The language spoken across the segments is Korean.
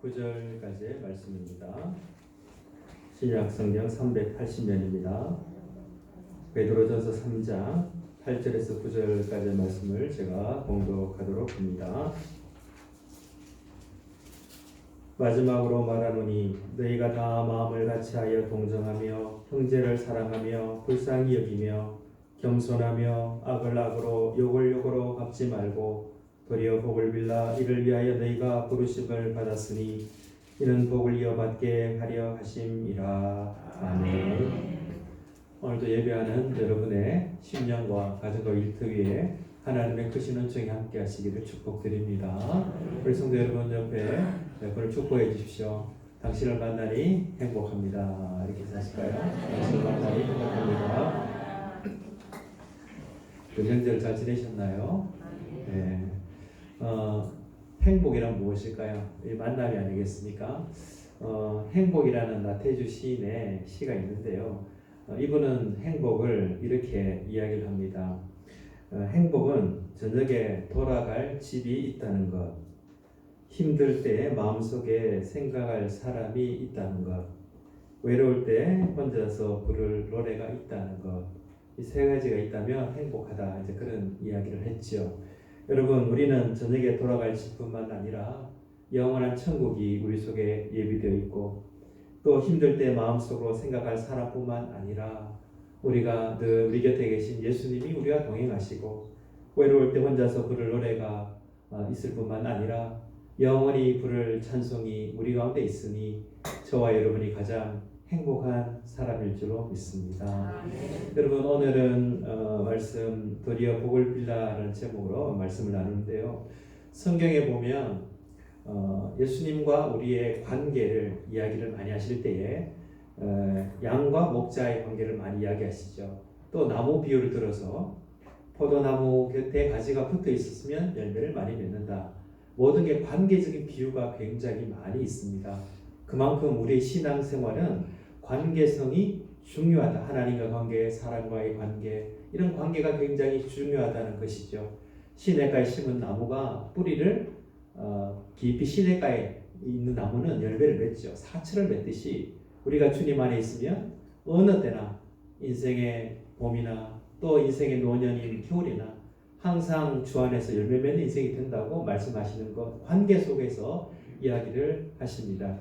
9절까지의 말씀입니다. 신약성경 380면입니다. 베드로전서 3장 8절에서 9절까지의 말씀을 제가 봉독하도록 합니다. 마지막으로 말하노니 너희가 다 마음을 같이하여 동정하며 형제를 사랑하며 불쌍히 여기며 겸손하며 악을 악으로 욕을 욕으로 갚지 말고 도리어 복을 빌라. 이를 위하여 너희가 부르심을 받았으니 이는 복을 이어받게 하려 하심이라. 아멘. 오늘도 예배하는 여러분의 심령과 가정과 일터 위에 하나님의 크신 은총이 함께 하시기를 축복드립니다. 우리 성도 여러분 옆에 여러분을 축복해 주십시오. 당신을 만나니 행복합니다. 이렇게 사실까요? 당신을 만나니 행복합니다. 명절 잘 지내셨나요? 네. 행복이란 무엇일까요? 이 만남이 아니겠습니까? 행복이라는 나태주 시인의 시가 있는데요. 이분은 행복을 이렇게 이야기를 합니다. 행복은 저녁에 돌아갈 집이 있다는 것, 힘들 때 마음속에 생각할 사람이 있다는 것, 외로울 때 혼자서 부를 노래가 있다는 것, 이 세 가지가 있다면 행복하다. 이제 그런 이야기를 했죠. 여러분, 우리는 저녁에 돌아갈 집뿐만 아니라 영원한 천국이 우리 속에 예비되어 있고, 또 힘들 때 마음속으로 생각할 사람뿐만 아니라 우리가 늘 우리 곁에 계신 예수님이 우리와 동행하시고, 외로울 때 혼자서 부를 노래가 있을 뿐만 아니라 영원히 부를 찬송이 우리 가운데 있으니 저와 여러분이 가장 행복한 사람일 줄로 믿습니다. 여러분, 오늘은 말씀 도리어 복을 빌라라는 제목으로 말씀을 나누는데요. 성경에 보면 예수님과 우리의 관계를 이야기를 많이 하실 때에 양과 목자의 관계를 많이 이야기하시죠. 또 나무 비유를 들어서 포도나무 곁에 가지가 붙어 있었으면 열매를 많이 맺는다. 모든 게 관계적인 비유가 굉장히 많이 있습니다. 그만큼 우리의 신앙생활은 관계성이 중요하다. 하나님과 관계, 사람과의 관계, 이런 관계가 굉장히 중요하다는 것이죠. 시냇가에 심은 나무가 뿌리를 깊이 시냇가에 있는 나무는 열매를 맺죠. 사철을 맺듯이 우리가 주님 안에 있으면 어느 때나 인생의 봄이나 또 인생의 노년인 겨울이나 항상 주 안에서 열매 맺는 인생이 된다고 말씀하시는 것, 관계 속에서 이야기를 하십니다.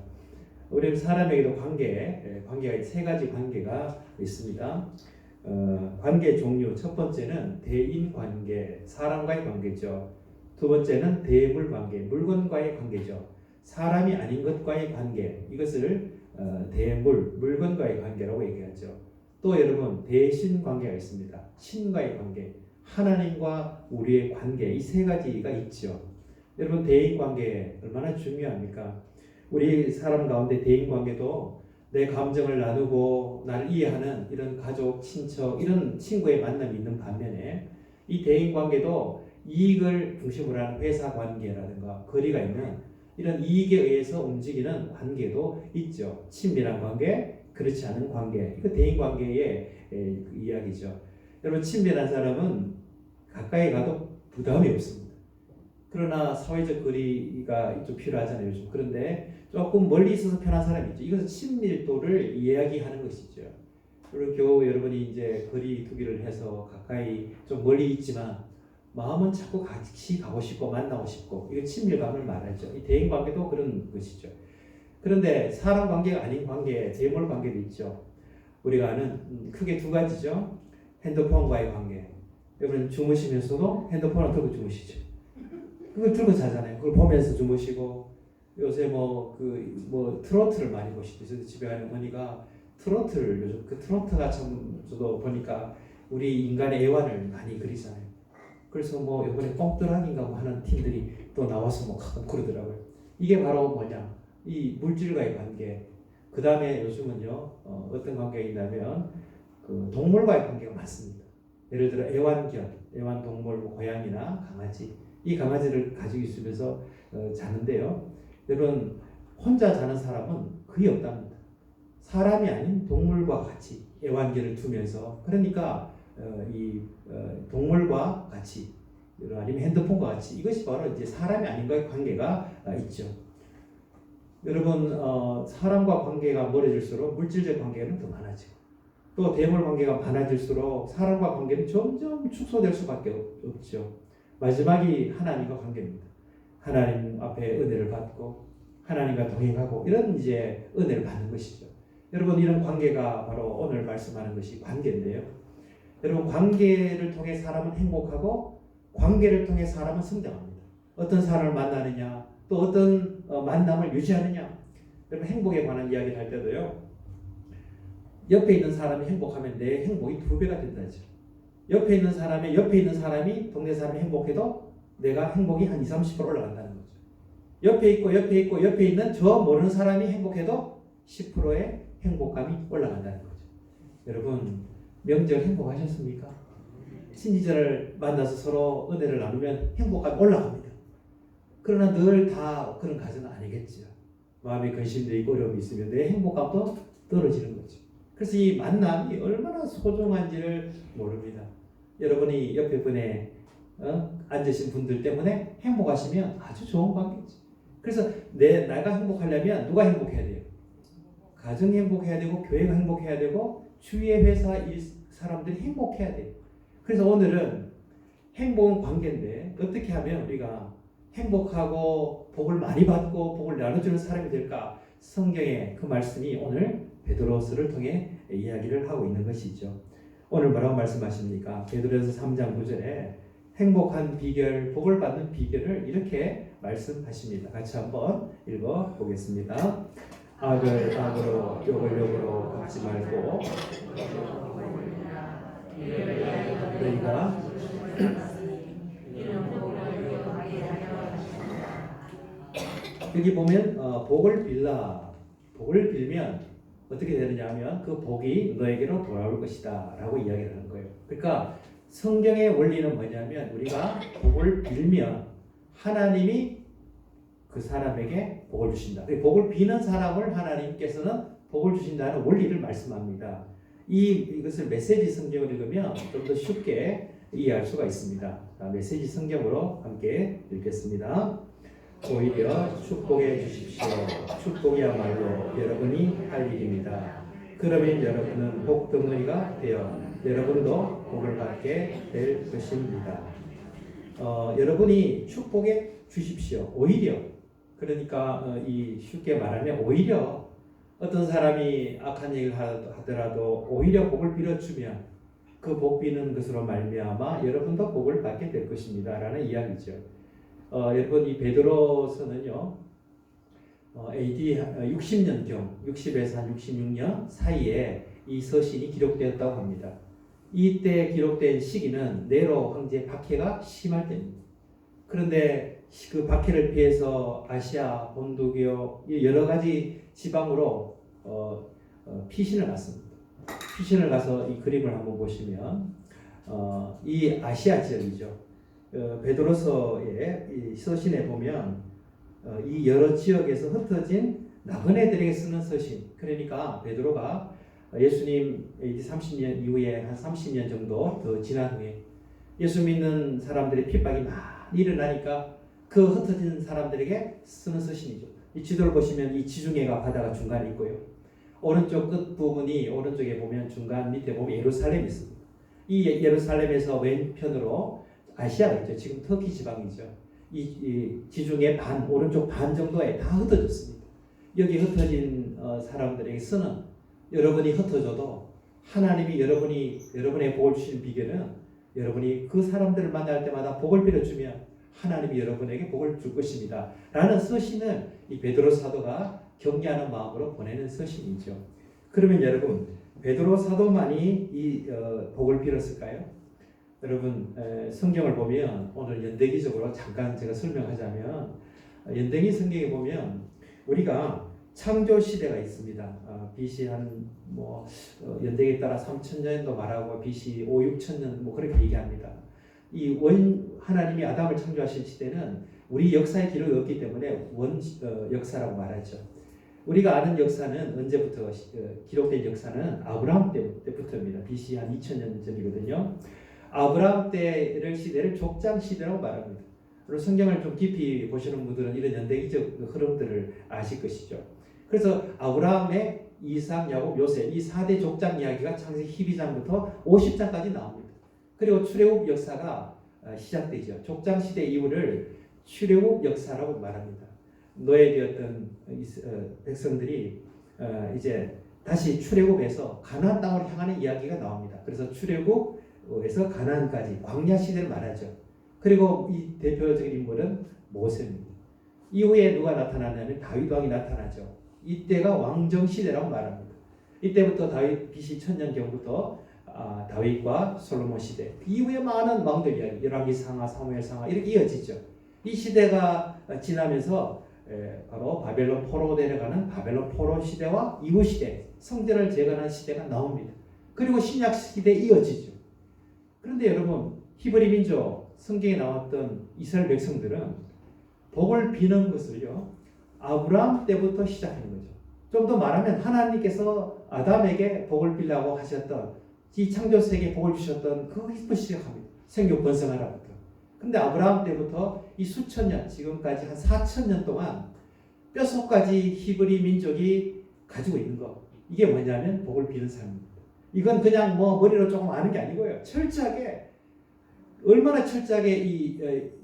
우리 사람에게도 관계가 세 가지 관계가 있습니다. 관계 종류, 첫 번째는 대인 관계, 사람과의 관계죠. 두 번째는 대물 관계, 물건과의 관계죠. 사람이 아닌 것과의 관계, 이것을 대물, 물건과의 관계라고 얘기하죠. 또 여러분, 대신 관계가 있습니다. 신과의 관계, 하나님과 우리의 관계, 이 세 가지가 있죠. 여러분, 대인 관계 얼마나 중요합니까? 우리 사람 가운데 대인 관계도 내 감정을 나누고 나를 이해하는 이런 가족, 친척, 이런 친구의 만남이 있는 반면에 이 대인 관계도 이익을 중심으로 하는 회사 관계라든가 거리가 있는 이런 이익에 의해서 움직이는 관계도 있죠. 친밀한 관계, 그렇지 않은 관계. 이거 대인 관계의 이야기죠. 여러분, 친밀한 사람은 가까이 가도 부담이 없습니다. 그러나 사회적 거리가 좀 필요하잖아요, 요즘. 그런데 조금 멀리 있어서 편한 사람이 있죠. 이것은 친밀도를 이야기하는 것이죠. 그리고 겨우 여러분이 이제 거리 두기를 해서 가까이 좀 멀리 있지만 마음은 자꾸 같이 가고 싶고 만나고 싶고, 이거 친밀감을 말하죠. 이 대인 관계도 그런 것이죠. 그런데 사람 관계가 아닌 관계, 대물 관계도 있죠. 우리가 아는 크게 두 가지죠. 핸드폰과의 관계. 여러분, 주무시면서도 핸드폰을 들고 주무시죠. 그걸 들고 자잖아요. 그걸 보면서 주무시고, 요새 트로트를 많이 보시죠. 집에 가는 어머니가 트로트를, 요즘 그 트로트가 참 저도 보니까 우리 인간의 애환을 많이 그리잖아요. 그래서 이번에 뽕뜨락인가 하는 팀들이 또 나와서 가끔 그러더라고요. 이게 바로 뭐냐? 이 물질과의 관계. 그 다음에 요즘은요, 어떤 관계가 있냐면, 그 동물과의 관계가 많습니다. 예를 들어 애완동물, 고양이나 강아지. 이 강아지를 가지고 있으면서 자는데요. 여러분, 혼자 자는 사람은 거의 없답니다. 사람이 아닌 동물과 같이 애완견을 두면서, 그러니까 동물과 같이, 아니면 핸드폰과 같이, 이것이 바로 이제 사람이 아닌과의 관계가 있죠. 여러분 사람과 관계가 멀어질수록 물질적 관계는 더 많아지고 또 대물 관계가 많아질수록 사람과 관계는 점점 축소될 수밖에 없죠. 마지막이 하나님과 관계입니다. 하나님 앞에 은혜를 받고 하나님과 동행하고 이런 이제 은혜를 받는 것이죠. 여러분 이런 관계가 바로 오늘 말씀하는 것이 관계인데요. 여러분 관계를 통해 사람은 행복하고 관계를 통해 사람은 성장합니다. 어떤 사람을 만나느냐 또 어떤 만남을 유지하느냐. 여러분 행복에 관한 이야기를 할 때도요. 옆에 있는 사람이 행복하면 내 행복이 2배가 된다죠. 옆에 있는 사람이 동네 사람이 행복해도 내가 행복이 한 20-30% 올라간다는 거죠. 옆에 있는 저 모르는 사람이 행복해도 10%의 행복감이 올라간다는 거죠. 여러분 명절 행복하셨습니까? 친지들을 만나서 서로 은혜를 나누면 행복감이 올라갑니다. 그러나 늘 다 그런 가정은 아니겠죠. 마음에 근심도 있고 어려움이 있으면 내 행복감도 떨어지는 거죠. 그래서 이 만남이 얼마나 소중한지를 모릅니다. 여러분이 옆에 분에 앉으신 분들 때문에 행복하시면 아주 좋은 관계죠. 그래서 내가 행복하려면 누가 행복해야 돼요? 가정이 행복해야 되고 교회가 행복해야 되고 주위의 회사 일 사람들이 행복해야 돼요. 그래서 오늘은 행복은 관계인데 어떻게 하면 우리가 행복하고 복을 많이 받고 복을 나눠주는 사람이 될까? 성경의 그 말씀이 오늘 베드로서를 통해 이야기를 하고 있는 것이죠. 오늘 뭐라고 말씀하십니까? 베드로서 3장 9절에 행복한 비결, 복을 받는 비결을 이렇게 말씀하십니다. 같이 한번 읽어보겠습니다. 악을 악으로 욕을 욕으로 갚지 말고 너희가 여기 보면 복을 빌면 어떻게 되느냐 하면 그 복이 너에게로 돌아올 것이다 라고 이야기를 하는 거예요. 그러니까 성경의 원리는 뭐냐면 우리가 복을 빌면 하나님이 그 사람에게 복을 주신다. 복을 비는 사람을 하나님께서는 복을 주신다는 원리를 말씀합니다. 이것을 메시지 성경을 읽으면 좀 더 쉽게 이해할 수가 있습니다. 자, 메시지 성경으로 함께 읽겠습니다. 오히려 축복해 주십시오. 축복이야말로 여러분이 할 일입니다. 그러면 여러분은 복 덩어리가 되어 여러분도 복을 받게 될 것입니다. 여러분이 축복해 주십시오. 오히려 그러니까 이 쉽게 말하면 오히려 어떤 사람이 악한 얘기를 하더라도 오히려 복을 빌어주면 그 복 비는 것으로 말미암아 여러분도 복을 받게 될 것입니다. 라는 이야기죠. 여러분 이 베드로서는요 AD 60년경 60에서 한 66년 사이에 이 서신이 기록되었다고 합니다. 이때 기록된 시기는 네로 황제 박해가 심할 때입니다. 그런데 그 박해를 피해서 아시아, 본두교 여러 가지 지방으로 피신을 갔습니다. 피신을 가서 이 그림을 한번 보시면 이 아시아 지역이죠. 베드로서의 이 서신에 보면 이 여러 지역에서 흩어진 나그네들에게 쓰는 서신. 그러니까 베드로가 예수님 AD 30년 이후에 한 30년 정도 더 지난 후에 예수 믿는 사람들의 핍박이 많이 일어나니까 그 흩어진 사람들에게 쓰는 서신이죠. 이 지도를 보시면 이 지중해가 바다가 중간에 있고요. 오른쪽 끝 부분이 오른쪽에 보면 중간 밑에 보면 예루살렘이 있습니다. 이 예루살렘에서 왼편으로 아시아가 있죠. 지금 터키 지방이죠. 이 지중해 반 오른쪽 반 정도에 다 흩어졌습니다. 여기 흩어진 사람들에게 쓰는 여러분이 흩어져도 하나님이 여러분의 복을 주시는 비결은 여러분이 그 사람들을 만날 때마다 복을 빌어주면 하나님이 여러분에게 복을 줄 것입니다. 라는 서신을 이 베드로 사도가 경계하는 마음으로 보내는 서신이죠. 그러면 여러분 베드로 사도만이 이 복을 빌었을까요? 여러분 성경을 보면 오늘 연대기적으로 잠깐 제가 설명하자면 연대기 성경에 보면 우리가 창조 시대가 있습니다. BC 한 연대기에 따라 3000년도 말하고 BC 5-6천년 그렇게 얘기합니다. 이 하나님이 아담을 창조하신 시대는 우리 역사의 기록이 없기 때문에 역사라고 말하죠. 우리가 아는 역사는 언제부터 기록된 역사는 아브라함 때부터입니다. BC 한 2000년 전이거든요. 아브라함 때를 시대를 족장 시대라고 말합니다. 그리고 성경을 좀 깊이 보시는 분들은 이런 연대기적 흐름들을 아실 것이죠. 그래서 아브라함의 이삭, 야곱, 요셉 이 4대 족장 이야기가 창세기 12장부터 50장까지 나옵니다. 그리고 출애굽 역사가 시작되죠. 족장 시대 이후를 출애굽 역사라고 말합니다. 노예되었던 백성들이 이제 다시 출애굽에서 가나안 땅으로 향하는 이야기가 나옵니다. 그래서 출애굽에서 가나안까지 광야 시대를 말하죠. 그리고 이 대표적인 인물은 모세입니다. 이후에 누가 나타나냐면 다윗 왕이 나타나죠. 이때가 왕정 시대라고 말합니다. 이때부터 다윗 BC 1000년경부터 다윗과 솔로몬 시대, 이후에 많은 왕들 이야기, 열왕기 상하, 사무엘 상하 이렇게 이어지죠. 이 시대가 지나면서 바로 바벨론 포로 내려가는 바벨론 포로 시대와 이후 시대, 성전을 재건한 시대가 나옵니다. 그리고 신약 시대에 이어지죠. 그런데 여러분, 히브리 민족 성경에 나왔던 이스라엘 백성들은 복을 비는 것을요, 아브라함 때부터 시작하는 거죠. 좀 더 말하면 하나님께서 아담에게 복을 빌라고 하셨던, 이 창조 세계에 복을 주셨던 그것부터 시작합니다. 생육 번성하라부터. 근데 아브라함 때부터 이 수천 년, 지금까지 한 4,000년 동안 뼛속까지 히브리 민족이 가지고 있는 것, 이게 뭐냐면 복을 비는 삶입니다. 이건 그냥 뭐 머리로 조금 아는 게 아니고요. 철저하게, 얼마나 철저하게 이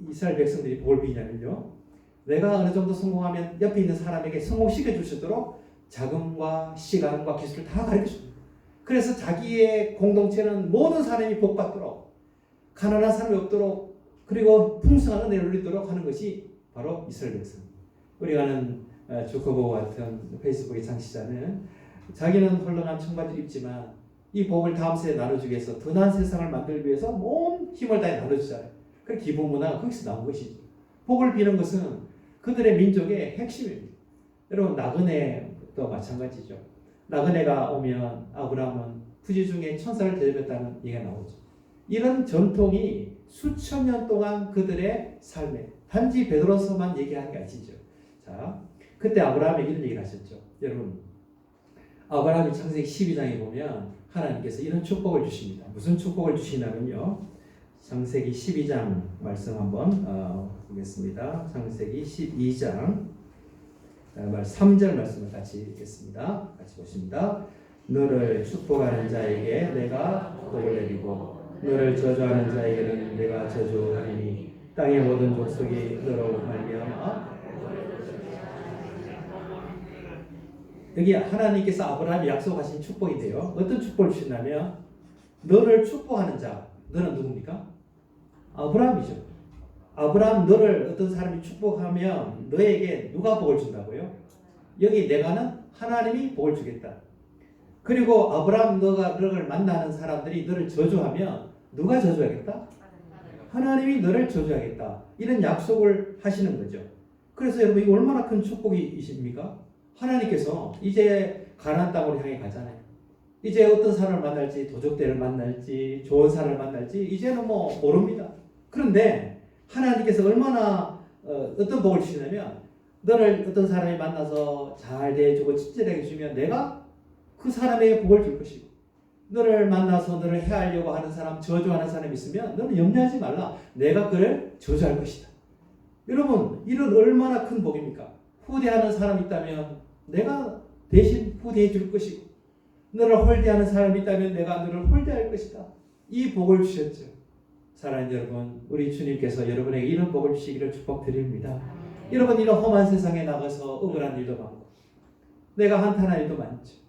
이스라엘 백성들이 복을 비냐면요, 내가 어느 정도 성공하면 옆에 있는 사람에게 성공시켜 주시도록 자금과 시간과 기술을 다 가르쳐 줍니다. 그래서 자기의 공동체는 모든 사람이 복받도록, 가난한 사람이 없도록, 그리고 풍성한 은혜를 누리도록 하는 것이 바로 이스라엘 백성입니다. 우리가 아는 주커버 같은 페이스북의 창시자는 자기는 헐렁한 청바지를 입지만 이 복을 다음 세대에 나눠주기 위해서 더 나은 세상을 만들기 위해서 온 힘을 다해 나눠주잖아요. 그 기본 문화가 거기서 나온 것이죠. 복을 비는 것은 그들의 민족의 핵심입니다. 여러분, 나그네도 마찬가지죠. 나그네가 오면 아브라함은 부지 중에 천사를 대접했다는 얘기가 나오죠. 이런 전통이 수천 년 동안 그들의 삶에, 단지 베드로서만 얘기하는 게 아니죠. 자, 그때 아브라함이 이런 얘기를 하셨죠. 여러분, 아브라함이 창세기 12장에 보면 하나님께서 이런 축복을 주십니다. 무슨 축복을 주시냐면요, 창세기 12장 말씀 한번 보겠습니다. 창세기 12장 3절 말씀을 같이 읽겠습니다. 같이 보십니다. 너를 축복하는 자에게 내가 복을 내리고 너를 저주하는 자에게는 내가 저주하리니 땅의 모든 족속이 너로 말미암아. 여기 하나님께서 아브라함이 약속하신 축복인데요, 어떤 축복을 주신다면 너를 축복하는 자, 너는 누굽니까? 아브라함이죠. 아브라함, 너를 어떤 사람이 축복하면 너에게 누가 복을 준다고요? 여기 내가는 하나님이 복을 주겠다. 그리고 아브라함, 너를 만나는 사람들이 너를 저주하면 누가 저주하겠다? 하나님이 너를 저주하겠다. 이런 약속을 하시는 거죠. 그래서 여러분, 이거 얼마나 큰 축복이십니까? 하나님께서 이제 가나안 땅으로 향해 가잖아요. 이제 어떤 사람을 만날지, 도적대를 만날지, 좋은 사람을 만날지 이제는 뭐 모릅니다. 그런데 하나님께서 얼마나 어떤 복을 주시냐면, 너를 어떤 사람이 만나서 잘 대해주고 친절하게 주면 내가 그 사람에게 복을 줄 것이고, 너를 만나서 너를 해하려고 하는 사람, 저주하는 사람이 있으면 너는 염려하지 말라. 내가 그를 저주할 것이다. 여러분, 이런 얼마나 큰 복입니까? 후대하는 사람이 있다면 내가 대신 후대해 줄 것이고, 너를 홀대하는 사람이 있다면 내가 너를 홀대할 것이다. 이 복을 주셨죠. 사랑하는 여러분, 우리 주님께서 여러분에게 이런 복을 주시기를 축복드립니다. 여러분, 이런 험한 세상에 나가서 억울한 일도 많고 내가 한탄할 일도 많죠.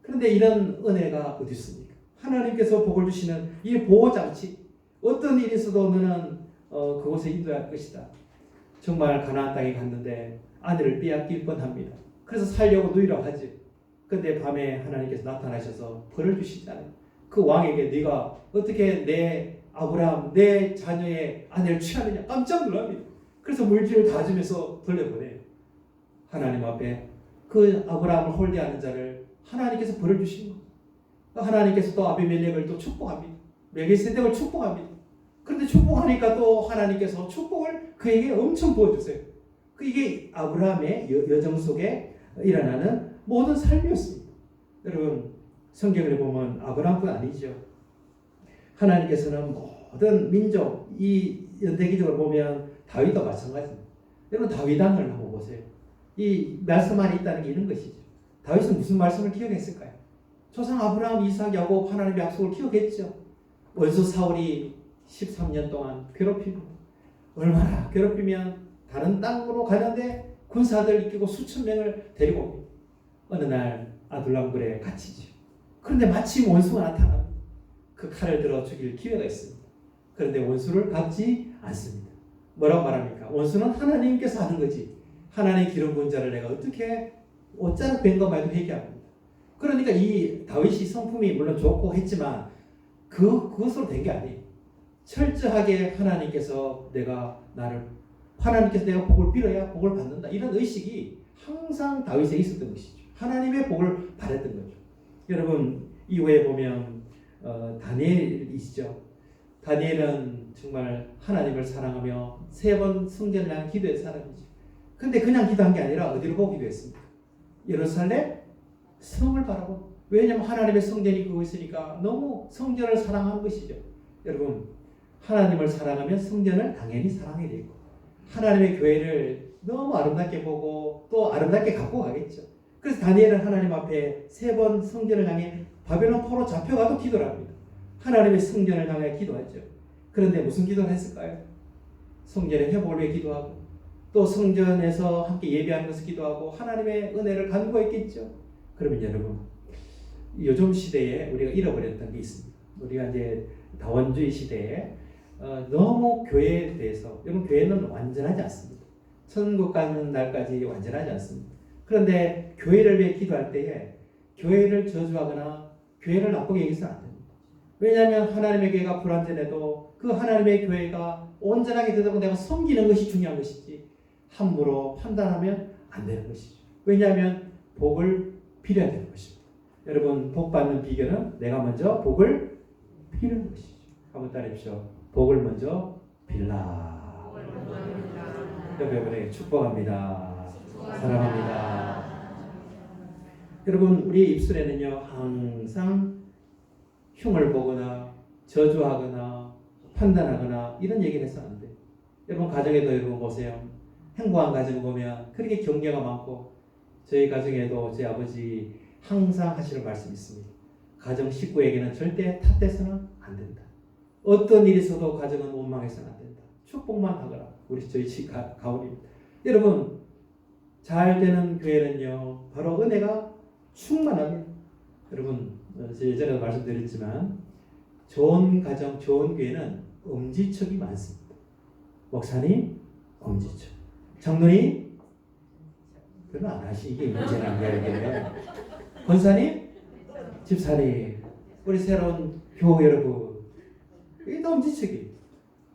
그런데 이런 은혜가 어디 있습니까? 하나님께서 복을 주시는 이 보호장치, 어떤 일이 있어도 너는 그곳에 인도할 것이다. 정말 가나안 땅에 갔는데 아내를 빼앗길 뻔합니다. 그래서 살려고 누이라고 하지. 근데 밤에 하나님께서 나타나셔서 벌을 주시잖아요. 그 왕에게 네가 어떻게 내 아브라함, 내 자녀의 아내를 취하느냐, 깜짝 놀랍니다. 그래서 물질을 다 주면서 돌려보내요. 하나님 앞에 그 아브라함을 홀대하는 자를 하나님께서 벌을 주신 거. 하나님께서 또 아비멜렉을 또 축복합니다. 멜기세덱을 축복합니다. 그런데 축복하니까 또 하나님께서 축복을 그에게 엄청 부어주세요. 이게 아브라함의 여정 속에 일어나는 모든 삶이었습니다. 여러분, 성경을 보면 아브라함뿐 아니죠. 하나님께서는 모든 민족, 이 연대기적으로 보면 다윗도 마찬가지입니다. 여러분 다윗왕을 한번 보세요. 이 말씀 안에 있다는 게 이런 것이죠. 다윗은 무슨 말씀을 기억했을까요? 조상 아브라함, 이삭, 야곱 하나님의 약속을 기억했죠. 원수 사울이 13년 동안 괴롭히고 얼마나 괴롭히면 다른 땅으로 가는데 군사들 이끌고 수천 명을 데리고 옵니다. 어느 날 아둘람굴에 갇히죠. 그런데 마침 원수가 나타납니다. 그 칼을 들어 죽일 기회가 있습니다. 그런데 원수를 갚지 않습니다. 뭐라고 말합니까? 원수는 하나님께서 하는 거지. 하나님의 기름 부은 자를 내가 어떻게 옷자락 뺀 것만 해도 회개합니다. 그러니까 이 다윗이 성품이 물론 좋고 했지만 그것으로 된 게 아니에요. 철저하게 하나님께서 내가 복을 빌어야 복을 받는다. 이런 의식이 항상 다윗에 있었던 것이죠. 하나님의 복을 바랬던 거죠. 여러분 이후에 보면 다니엘이시죠. 다니엘은 정말 하나님을 사랑하며 3번 성전을 향해 기도했던 사람이죠. 근데 그냥 기도한 게 아니라 어디로 보고 기도했습니까? 예루살렘 성을 바라고. 왜냐하면 하나님의 성전이 그거 있으니까 너무 성전을 사랑하는 것이죠. 여러분 하나님을 사랑하면 성전을 당연히 사랑해야 되고 하나님의 교회를 너무 아름답게 보고 또 아름답게 갖고 가겠죠. 그래서 다니엘은 하나님 앞에 3번 성전을 향해 바벨론 포로 잡혀가도 기도를 합니다. 하나님의 성전을 향해 기도하죠. 그런데 무슨 기도를 했을까요? 성전의 회복을 위해 기도하고 또 성전에서 함께 예배하는 것을 기도하고 하나님의 은혜를 간구했겠죠. 그러면 여러분 요즘 시대에 우리가 잃어버렸던 게 있습니다. 우리가 이제 다원주의 시대에 너무 교회에 대해서 여러분 교회는 완전하지 않습니다. 천국 가는 날까지 완전하지 않습니다. 그런데 교회를 위해 기도할 때에 교회를 저주하거나 교회를 나쁘게 여기서는 안 됩니다. 왜냐하면 하나님의 교회가 불완전해도 그 하나님의 교회가 온전하게 되도록 내가 섬기는 것이 중요한 것이지 함부로 판단하면 안 되는 것이죠. 왜냐하면 복을 빌어야 되는 것입니다. 여러분 복 받는 비결은 내가 먼저 복을 비는 것이죠. 한번 따라해보십시오. 복을 먼저 빌라. 여러분에게 축복합니다. 사랑합니다. 여러분 우리의 입술에는요 항상 흉을 보거나 저주하거나 판단하거나 이런 얘기를 해서는 안 돼요. 여러분 가정에도 여러분 보세요. 행복한 가정을 보면 그렇게 격려가 많고 저희 가정에도 제 아버지 항상 하시는 말씀이 있습니다. 가정 식구에게는 절대 탓해서는 안 된다. 어떤 일이 있어도 가정은 원망해서는 안 된다. 축복만 하거라. 우리 저희 집 가훈입니다. 여러분 잘 되는 교회는요 바로 은혜가 충만합니다. 여러분 예전에도 말씀드렸지만 좋은 가정 좋은 교회는 엄지척이 많습니다. 목사님 엄지척, 장로님 그건 안 하시. 이게 문제란 거예요. 권사님, 집사님, 우리 새로운 교우 여러분, 이게 다 엄지척이.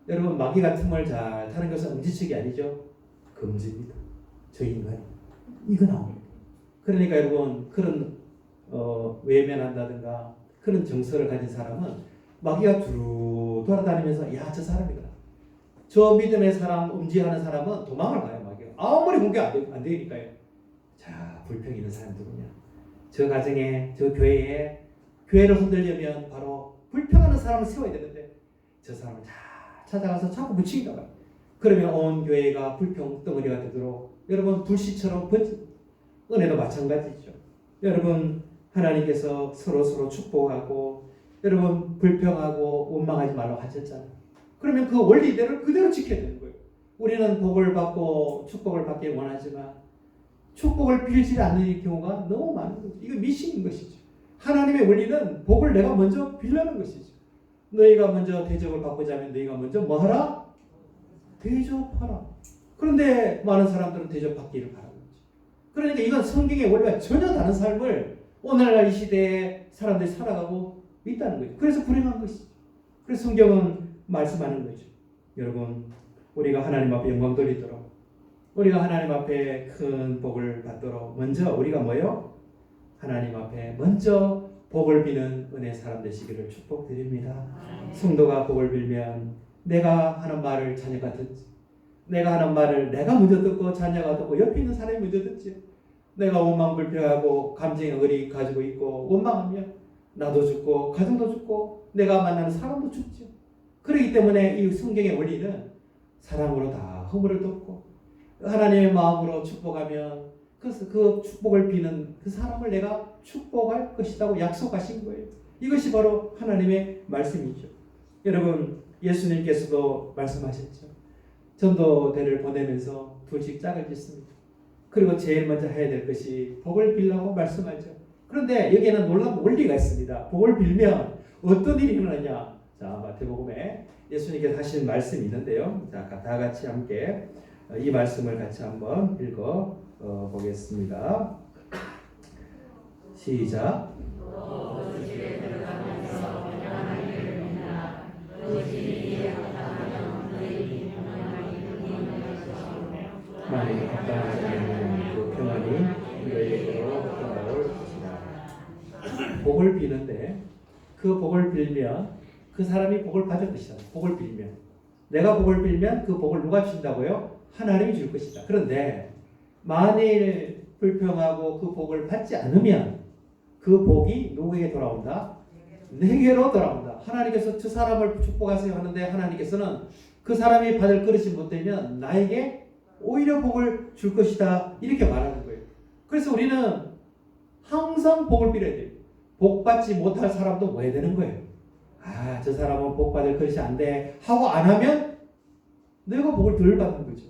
여러분 마귀가 틈을 잘 타는 것은 엄지척이 아니죠. 금지입니다. 저 인간이 이거 나옵니다. 그러니까 여러분 그런 외면한다든가 그런 정서를 가진 사람은 마귀가 두루 돌아다니면서 야 저 사람이구나. 저 믿음의 사람 음지하는 사람은 도망을 가요. 마귀가 아무리 공격 안 되니까요. 자 불평이 있는 사람 누구냐? 저 가정에 저 교회에 교회를 흔들려면 바로 불평하는 사람을 세워야 되는데 저 사람을 다 찾아가서 자꾸 붙이기가 봐요. 그러면 온 교회가 불평 덩어리가 되도록 여러분 불씨처럼 번집니다. 은혜도 마찬가지죠. 여러분 하나님께서 서로 축복하고 여러분 불평하고 원망하지 말라고 하셨잖아요. 그러면 그 원리대로 그대로 지켜야 되는 거예요. 우리는 복을 받고 축복을 받길 원하지만 축복을 빌지 않는 경우가 너무 많은 거죠. 이거 미신인 것이죠. 하나님의 원리는 복을 내가 먼저 빌라는 것이죠. 너희가 먼저 대접을 받고자 하면 너희가 먼저 뭐하라? 대접하라. 그런데 많은 사람들은 대접받기를 바라는 거죠. 그러니까 이건 성경의 원리와 전혀 다른 삶을 오늘날 이 시대에 사람들이 살아가고 있다는 거죠. 그래서 불행한 것이죠. 그래서 성경은 말씀하는 거죠. 여러분 우리가 하나님 앞에 영광 돌리도록 우리가 하나님 앞에 큰 복을 받도록 먼저 우리가 뭐요? 하나님 앞에 먼저 복을 비는 은혜 사람 되시기를 축복드립니다. 성도가 복을 빌면 내가 하는 말을 자녀가 듣지. 내가 하는 말을 내가 먼저 듣고 자녀가 듣고 옆에 있는 사람이 먼저 듣지. 내가 원망 불평하고 감정의 의리 가지고 있고 원망하면 나도 죽고 가정도 죽고 내가 만나는 사람도 죽죠. 그렇기 때문에 이 성경의 원리는 사랑으로 다 허물을 덮고 하나님의 마음으로 축복하면 그 축복을 비는 그 사람을 내가 축복할 것이라고 약속하신 거예요. 이것이 바로 하나님의 말씀이죠. 여러분, 예수님께서도 말씀하셨죠. 전도대를 보내면서 둘씩 짝을 짓습니다. 그리고 제일 먼저 해야 될 것이 복을 빌라고 말씀하죠. 그런데 여기에는 놀라운 원리가 있습니다. 복을 빌면 어떤 일이 일어나냐. 자, 마태복음에 예수님께서 하신 말씀이 있는데요. 자, 다 같이 함께 이 말씀을 같이 한번 읽어 보겠습니다. 시작. 만일 합당하지 않으면 그 평안이 너희에게로 돌아올 것이다. 복을 비는데 그 복을 빌면 그 사람이 복을 받을 것이다. 복을 빌면 내가 복을 빌면 그 복을 누가 주신다고요? 하나님이 줄 것이다. 그런데 만일 불평하고 그 복을 받지 않으면 그 복이 누구에게 돌아온다? 내게로 돌아온다. 하나님께서 저 사람을 축복하세요 하는데 하나님께서는 그 사람이 받을 그릇이 못 되면 나에게 오히려 복을 줄 것이다. 이렇게 말하는 거예요. 그래서 우리는 항상 복을 빌어야 돼요. 복 받지 못할 사람도 뭐 해야 되는 거예요? 아, 저 사람은 복 받을 그릇이 안 돼 하고 안 하면 내가 복을 덜 받는 거죠.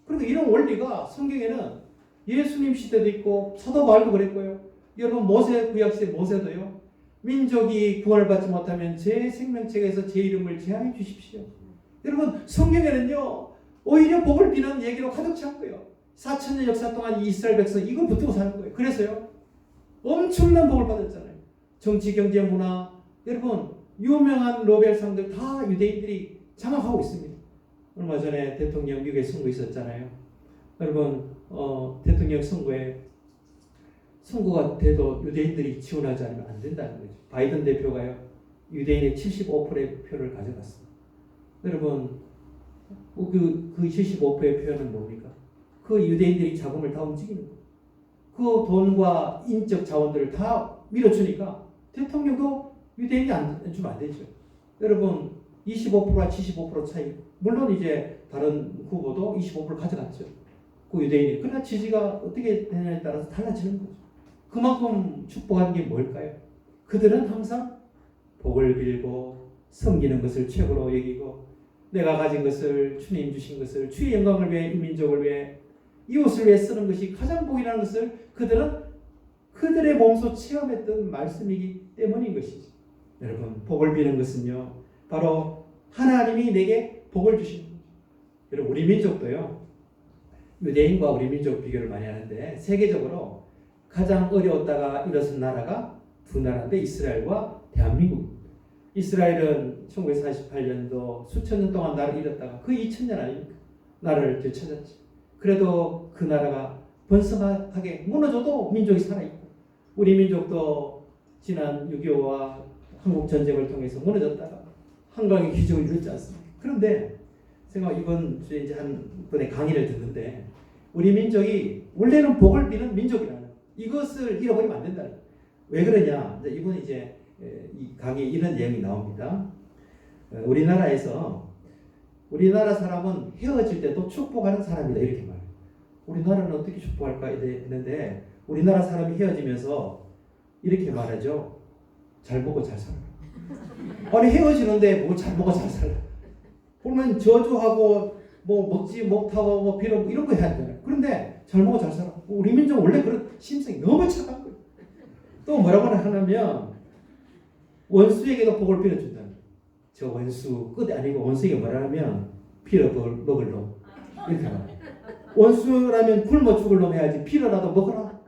그러니까 이런 원리가 성경에는 예수님 시대도 있고 사도 바울도 그랬고요. 여러분 모세 구약시대 모세도요. 민족이 구원을 받지 못하면 제 생명책에서 제 이름을 제하여 주십시오. 여러분 성경에는요. 오히려 복을 비는 얘기로 가득 찬 거예요. 4,000년 역사 동안 이스라엘 백성 이거 붙들고 사는 거예요. 그래서요. 엄청난 복을 받았잖아요. 정치, 경제, 문화. 여러분 유명한 노벨상들 다 유대인들이 장악하고 있습니다. 얼마 전에 대통령 미국에 선거 있었잖아요. 여러분 대통령 선거가 돼도 유대인들이 지원하지 않으면 안 된다는 거죠. 바이든 대표가요. 유대인의 75%의 표를 가져갔습니다. 여러분 그 75%의 표현은 뭡니까? 그 유대인들이 자금을 다 움직이는 거예요. 그 돈과 인적 자원들을 다 밀어주니까 대통령도 유대인이 안 주면 안 되죠. 여러분 25%와 75% 차이. 물론 이제 다른 후보도 25% 가져갔죠. 그 유대인이. 그러나 지지가 어떻게 되냐에 따라서 달라지는 거죠. 그만큼 축복하는 게 뭘까요? 그들은 항상 복을 빌고 섬기는 것을 최고로 여기고 내가 가진 것을 주님 주신 것을 주의 영광을 위해 이 민족을 위해 이웃을 위해 쓰는 것이 가장 복이라는 것을 그들은 그들의 몸소 체험했던 말씀이기 때문인 것이죠. 여러분 복을 비는 것은요 바로 하나님이 내게 복을 주시는 거죠. 여러분 우리 민족도요 유대인과 우리 민족 비교를 많이 하는데 세계적으로 가장 어려웠다가 일어선 나라가 두 나라인데 이스라엘과 대한민국. 이스라엘은 1948년도 수천 년 동안 나라를 잃었다가 그 2000년 아닙니까? 나라를 되찾았지. 그래도 그 나라가 번성하게 무너져도 민족이 살아있고 우리 민족도 지난 6.25와 한국전쟁을 통해서 무너졌다가 한강의 기적을 이뤘지 않습니까? 그런데 제가 이번 주에 이제 한 번에 강의를 듣는데 우리 민족이 원래는 복을 비는 민족이라는 이것을 잃어버리면 안 된다. 왜 그러냐? 이번 이제 이 강의에 이런 내용이 나옵니다. 우리나라 사람은 헤어질 때도 축복하는 사람이다 이렇게 말해요. 우리나라는 어떻게 축복할까 했는데 우리나라 사람이 헤어지면서 이렇게 말하죠. 잘 먹고 잘 살아. 아니 헤어지는데 뭐 잘 먹고 잘 살아. 그러면 저주하고 뭐 먹지 못하고 뭐 비록 이런 거 해야 되잖아요. 그런데 잘 먹고 잘 살아. 우리 민족은 원래 그런 심성이 너무 착한 거예요. 또 뭐라고 하냐면 원수에게도 복을 빌어준다는 거예요. 저 원수 끝이 아니고 원수에게 뭐라면 빌어 먹을 놈 이렇게 말해요. 원수라면 굶어 죽을 놈 해야지 빌어라도 먹어라.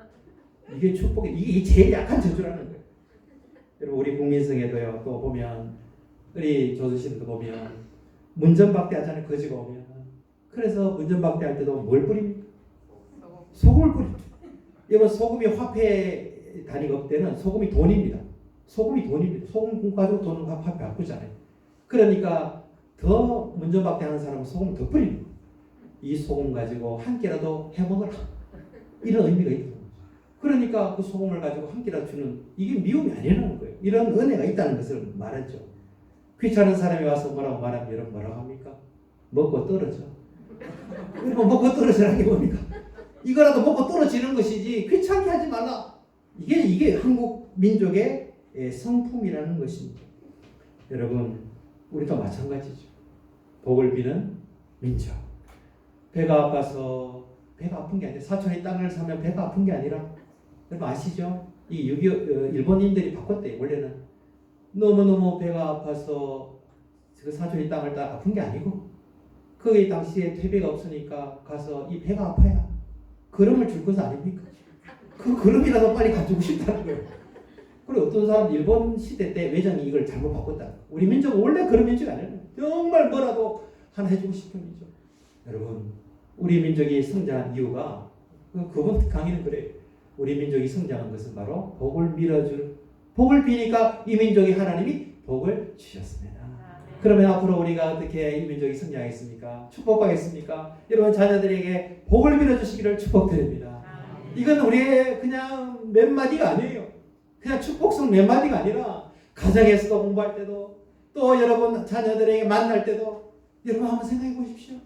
이게 축복이 이게 제일 약한 저주라는 거예요. 여러분 우리 국민성에도요 또 보면 우리 조선시대도 보면 문전박대 하잖아요. 거지가 오면. 그래서 문전박대 할 때도 뭘 뿌립니까? 소금을 뿌립니다. 여러분 소금이 화폐 단위가 없대는 소금이 돈입니다. 소금이 돈입니다. 소금 가지고 돈은 화폐 바꾸잖아요. 그러니까 더 문전박대하는 사람은 소금을 더 뿌립니다. 이 소금 가지고 한 끼라도 해먹어라. 이런 의미가 있는 거죠. 그러니까 그 소금을 가지고 한 끼라도 주는 이게 미움이 아니라는 거예요. 이런 은혜가 있다는 것을 말하죠. 귀찮은 사람이 와서 뭐라고 말하면 여러분 뭐라고 합니까? 먹고 떨어져. 여러분 먹고 떨어지라는 게 뭡니까? 이거라도 먹고 떨어지는 것이지 귀찮게 하지 말라. 이게 한국 민족의 성품이라는 것입니다. 여러분 우리도 마찬가지죠. 복을 비는 민족. 배가 아파서 배가 아픈 게 아니라 사촌이 땅을 사면 배가 아픈 게 아니라 여러분 아시죠? 이 일본인들이 바꿨대요. 원래는 너무너무 배가 아파서 그 사촌이 땅을 따 아픈 게 아니고 거기 당시에 퇴비가 없으니까 가서 이 배가 아파야 그름을 줄 것은 아닙니까? 그 그름이라도 빨리 가지고 싶다는 거예요. 그리고 어떤 사람 일본 시대 때 외정이 이걸 잘못 바꿨다. 우리 민족은 원래 그런 민족이 아니에요. 정말 뭐라도 하나 해주고 싶은 민족. 여러분 우리 민족이 성장한 이유가 그분 강의는 그래요. 우리 민족이 성장한 것은 바로 복을 밀어줄 복을 비니까 이 민족이 하나님이 복을 주셨습니다. 그러면 앞으로 우리가 어떻게 이 민족이 성장하겠습니까? 축복하겠습니까? 여러분 자녀들에게 복을 빌어주시기를 축복드립니다. 이건 우리의 그냥 몇 마디가 아니에요. 그냥 축복성 몇 마디가 아니라 가정에서도 공부할 때도 또 여러분 자녀들에게 만날 때도 여러분 한번 생각해 보십시오.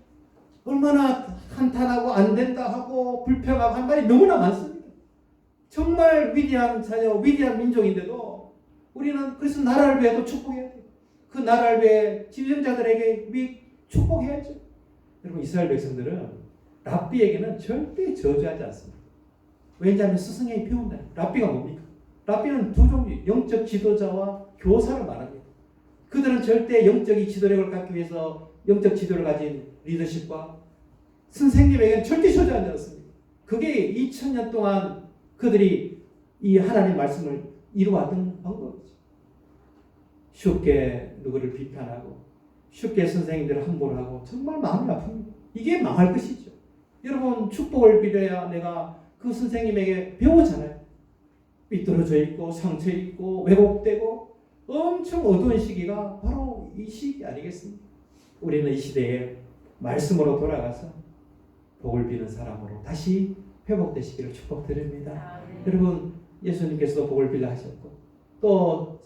얼마나 한탄하고 안 된다 하고 불평하고 한 말이 너무나 많습니다. 정말 위대한 자녀, 위대한 민족인데도 우리는 그래서 나라를 위해서 축복해야 돼요. 그 나라를 위해 지존자들에게 축복해야죠. 여러분 이스라엘 백성들은 랍비에게는 절대 저주하지 않습니다. 왜냐하면 스승에게 배운다. 랍비가 뭡니까? 랍비는 두 종류, 영적 지도자와 교사를 말합니다. 그들은 절대 영적인 지도력을 갖기 위해서 영적 지도를 가진 리더십과 선생님에게는 절대 저주하지 않습니다. 그게 2000년 동안 그들이 이 하나님의 말씀을 이루어왔던 방법이죠. 쉽게 누구를 비판하고 쉽게 선생님들을 함부로하고 정말 마음이 아픕니다. 이게 망할 것이죠. 여러분 축복을 빌어야 내가 그 선생님에게 배우잖아요. 삐뚤어져 있고 상처 있고 왜곡되고 엄청 어두운 시기가 바로 이 시기 아니겠습니까? 우리는 이 시대에 말씀으로 돌아가서 복을 비는 사람으로 다시 회복되시기를 축복드립니다. 여러분 예수님께서도 복을 빌라 하셨고 또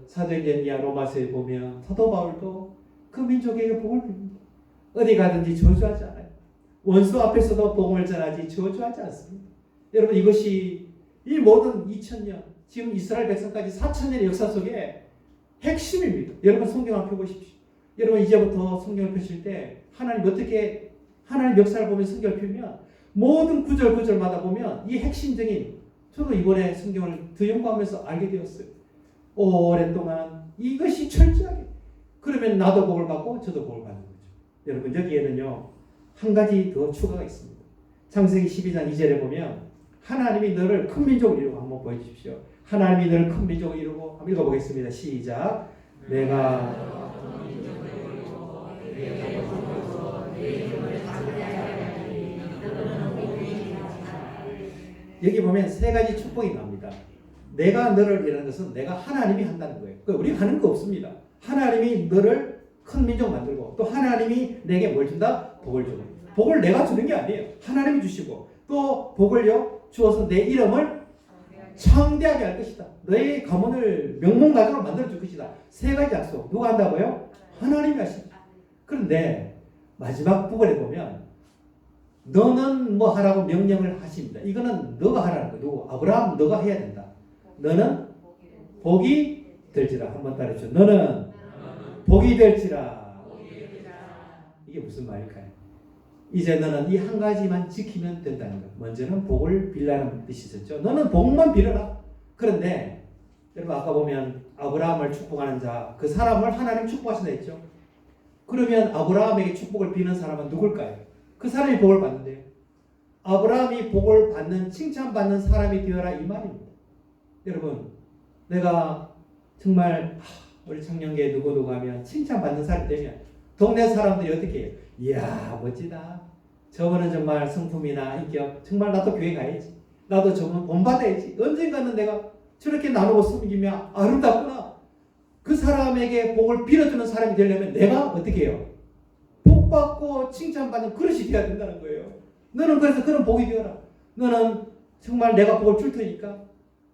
사도행전 이하 로마서에 보면 사도 바울도 그 민족에게 복을 빕니다. 어디 가든지 저주하지 않아요. 원수 앞에서도 복음을 전하지 저주하지 않습니다. 여러분 이것이 이 모든 2000년 지금 이스라엘 백성까지 4000년의 역사 속에 핵심입니다. 여러분 성경을 펴보십시오. 여러분 이제부터 성경을 펴실 때 하나님 어떻게 하나님 역사를 보면 성경을 펴면 모든 구절마다 보면 이 핵심적인 저도 이번에 성경을 더 연구하면서 알게 되었어요. 오랫동안 이것이 철저하게 그러면 나도 복을 받고 저도 복을 받는 거죠. 여러분 여기에는요 한 가지 더 추가가 있습니다. 창세기 12장 2절에 보면 하나님이 너를 큰 민족을 이루고 한번 보여주십시오. 하나님이 너를 큰 민족을 이루고 한번 읽어보겠습니다. 시작. 내가 여기 보면 세 가지 축복이 나옵니다. 내가 너를 이라는 것은 내가 하나님이 한다는 거예요. 우리가 하는 거 없습니다. 하나님이 너를 큰 민족 만들고 또 하나님이 내게 뭘 준다? 복을 주고. 복을 내가 주는 게 아니에요. 하나님이 주시고 또 복을요 주어서 내 이름을 창대하게 할 것이다. 너의 가문을 명문가족으로 만들어 줄 것이다. 세 가지 약속. 누가 한다고요? 하나님이 하십니다. 그런데 마지막 부분에 보면 너는 뭐 하라고 명령을 하십니다. 이거는 너가 하라는 거예요. 누구? 아브라함 너가 해야 된다. 너는 복이 될지라. 한번 따라해주세요. 너는 복이 될지라. 이게 무슨 말일까요? 이제 너는 이 한 가지만 지키면 된다는 것. 먼저는 복을 빌라는 뜻이 있었죠. 너는 복만 빌어라. 그런데 여러분 아까 보면 아브라함을 축복하는 자, 그 사람을 하나님 축복하신다 했죠. 그러면 아브라함에게 축복을 비는 사람은 누굴까요? 그 사람이 복을 받는데요. 아브라함이 복을 받는 칭찬받는 사람이 되어라 이 말입니다. 여러분 내가 정말 우리 청년계에 누구 하면 칭찬받는 사람이 되면 동네 사람들이 어떻게 해요? 이야 멋지다. 저분은 정말 성품이나 인격 정말 나도 교회 가야지. 나도 저분 본받아야지. 언젠가는 내가 저렇게 나누고 섬기며 아름답구나. 그 사람에게 복을 빌어주는 사람이 되려면 내가 어떻게 해요? 복 받고 칭찬받는 그릇이 되어야 된다는 거예요. 너는 그래서 그런 복이 되어라. 너는 정말 내가 복을 줄 테니까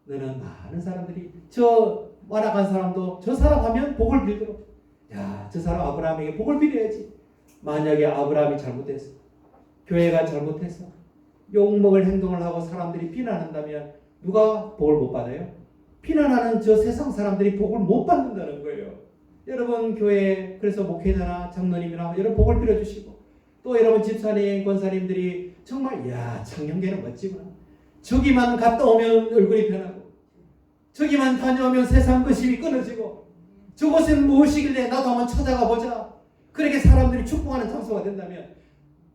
너는 많은 사람들이 저 완악한 사람도 저 사람 하면 복을 빌도록 야, 저 사람 아브라함에게 복을 빌어야지. 만약에 아브라함이 잘못해서, 교회가 잘못해서 욕먹을 행동을 하고 사람들이 비난한다면 누가 복을 못 받아요? 비난하는 저 세상 사람들이 복을 못 받는다는 거예요. 여러분 교회, 그래서 목회자나 장로님이나 여러분 복을 빌어주시고, 또 여러분 집사님, 권사님들이 정말 야 창녕교회는 멋지구나, 저기만 갔다 오면 얼굴이 변하고, 저기만 다녀오면 세상 근심이 끊어지고, 저곳은 무엇이길래 나도 한번 찾아가 보자, 그렇게 사람들이 축복하는 장소가 된다면,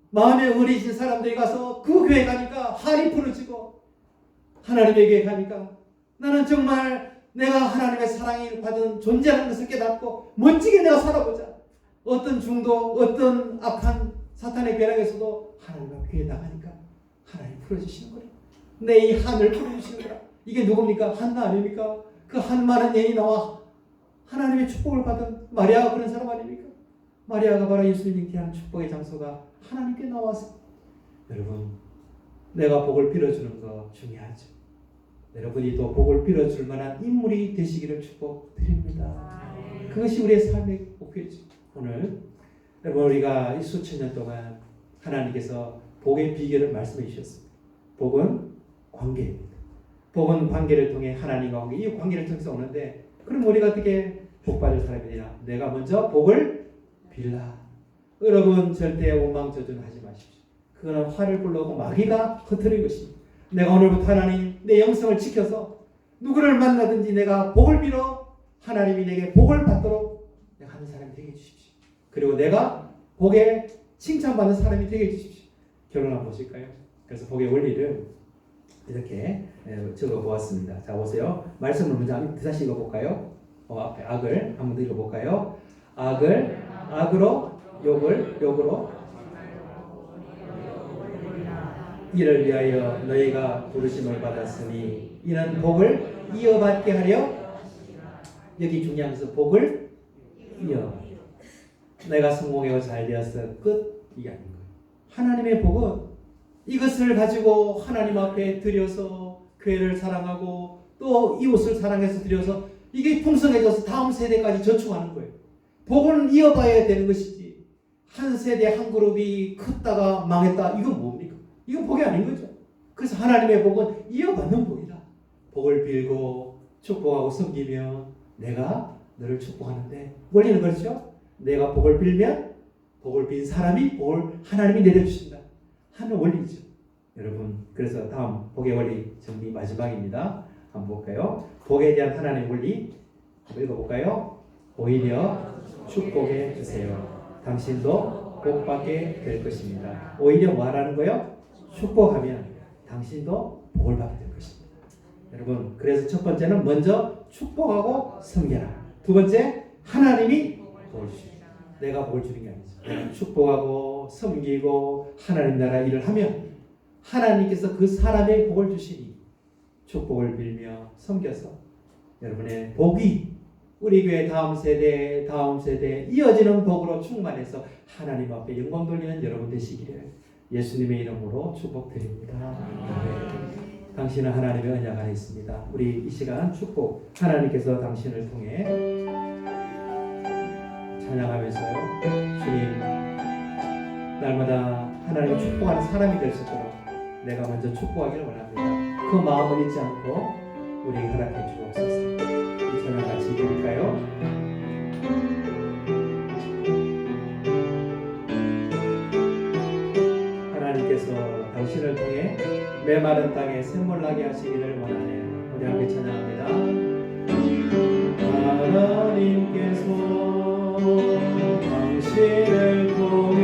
마음에 어리신 사람들이 가서 그 교회 가니까 한이 풀어지고, 하나님의 교회 가니까 나는 정말 내가 하나님의 사랑을 받은 존재라는 것을 깨닫고 멋지게 내가 살아보자. 어떤 중독, 어떤 악한 사탄의 괴락에서도 하나님 앞에 나가니까 하나님 풀어주시는 거예요. 내 이 한을 풀어주시는 거라. 이게 누굽니까? 한나 아닙니까? 그 한 많은 여인이 나와 하나님의 축복을 받은 마리아가 그런 사람 아닙니까? 마리아가 바로 예수님께 한 축복의 장소가 하나님께 나와서, 여러분 내가 복을 빌어주는 거 중요하죠. 여러분이 또 복을 빌어줄 만한 인물이 되시기를 축복드립니다. 그것이 우리의 삶의 목표죠. 오늘 여러분 우리가 이 수천 년 동안 하나님께서 복의 비결을 말씀해 주셨습니다. 복은 관계입니다. 복은 관계를 통해 하나님과 관계, 이 관계를 통해서 오는데, 그럼 우리가 어떻게 복받을 사람이 되냐? 내가 먼저 복을 빌라. 여러분 절대 원망저주는 하지 마십시오. 그거는 화를 불러오고 마귀가 흩트릴 것입니다. 내가 오늘부터 하나님 내 영성을 지켜서 누구를 만나든지 내가 복을 빌어 하나님이 내게 복을 받도록 내가 하는 사람이 되게 해주십시오. 그리고 내가 복에 칭찬받는 사람이 되게 해주십시오. 결론 한번 보실까요? 그래서 복의 원리를 이렇게 적어 보았습니다. 자 보세요. 말씀을 먼저 다시 읽어볼까요? 앞에 악을 한번 더 읽어볼까요? 악을 악으로, 욕을 욕으로, 이를 위하여 너희가 부르심을 받았으니 이는 복을 이어받게 하려. 여기 중요한 것은 복을 이어. 내가 성공하고 잘 되어서 끝, 이게 아닌 거예요. 하나님의 복은 이것을 가지고 하나님 앞에 드려서 교회를 사랑하고 또 이웃을 사랑해서 드려서 이게 풍성해져서 다음 세대까지 저축하는 거예요. 복은 이어봐야 되는 것이지, 한 세대 한 그룹이 컸다가 망했다, 이건 뭡니까? 이건 복이 아닌 거죠. 그래서 하나님의 복은 이어받는 복이다. 복을 빌고 축복하고 섬기면 내가 너를 축복하는데, 원리는 그렇죠? 내가 복을 빌면 복을 빈 사람이 복을 하나님이 내려주신다 하는 원리죠. 여러분 그래서 다음 복의 원리 정리 마지막입니다. 한번 볼까요? 복에 대한 하나님의 원리 한번 읽어볼까요? 오히려 축복해 주세요. 당신도 복받게 될 것입니다. 오히려 뭐 하라는 거예요? 축복하면 당신도 복을 받게 될 것입니다. 여러분 그래서 첫 번째는 먼저 축복하고 섬겨라. 두 번째 하나님이 복을 주십니다. 내가 복을 주는 게 아니죠. 내가 축복하고 섬기고 하나님 나라 일을 하면 하나님께서 그 사람의 복을 주시니 축복을 빌며 섬겨서 여러분의 복이 우리 교회 다음 세대 이어지는 복으로 충만해서 하나님 앞에 영광 돌리는 여러분 되시기를 예수님의 이름으로 축복드립니다. 네. 당신은 하나님의 언약 안에 있습니다. 우리 이 시간 축복, 하나님께서 당신을 통해 찬양하면서요, 주님 날마다 하나님을 축복하는 사람이 될 수 있도록 내가 먼저 축복하기를 원합니다. 그 마음을 잊지 않고 우리에게 허락해 주옵소서. 이 찬양 같이 드릴까요? 하나님께서 당신을 통해 메마른 땅에 샘물 나게 하시기를 원하네요. 우리 함께 찬양합니다. 하나님께서 당신을 통해